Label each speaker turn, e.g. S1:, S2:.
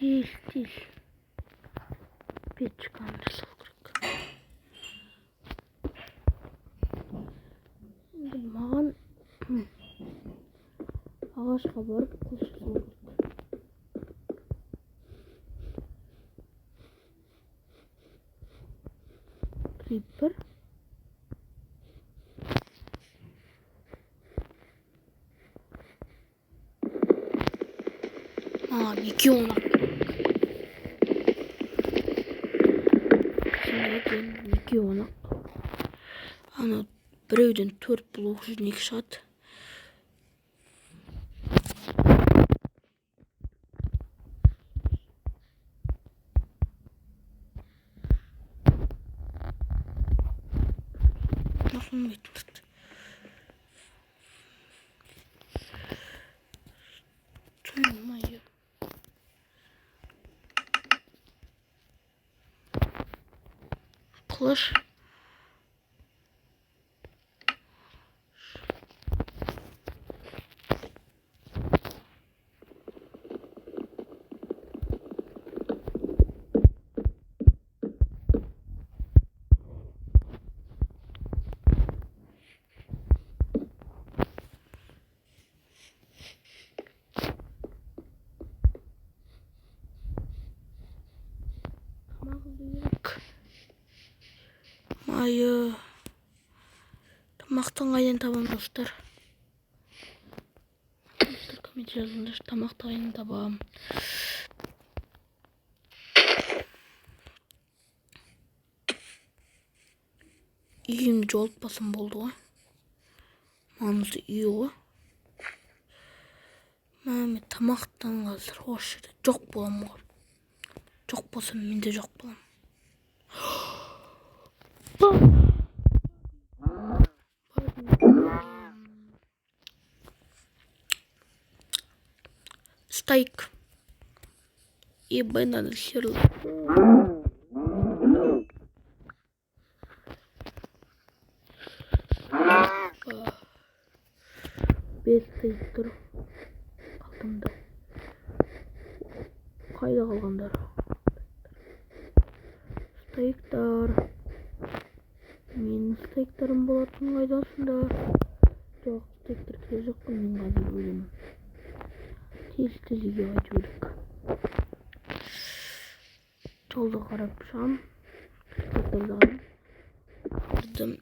S1: Değil. Bir çıkarmışsın. Şimdi mağan ağaçқа barıp koşusu керек. Creeper. İki onak. Şimdi iki onak. Ana bireуден 4 blok жүзіне шығады. Nasıl bitmedi? Tüymayı. Kılıç. Ayı. Tamaqtan qaydan табам достар? Dostlar komment yazыңыздар. Тамақты qaydan табам? Үйімді жолтпасам болды ғой. Маңызды үй ғой. Мәме тамақтан қазір осы жерде жоқ болам ғой. Жоқ болсам мен де жоқ болам. Стейк. Ебай надо серлы. Бес стейк тұр. Қалтымда. Қайда қалғандар? Стейктар. Менің стейктерім болатын қайдасындар? Жоқ, стейктер келе жоқ қой, мен қазір өлемін. Тез үйге қайту керек. Жолды қарап шығам. Стейктерді алдым.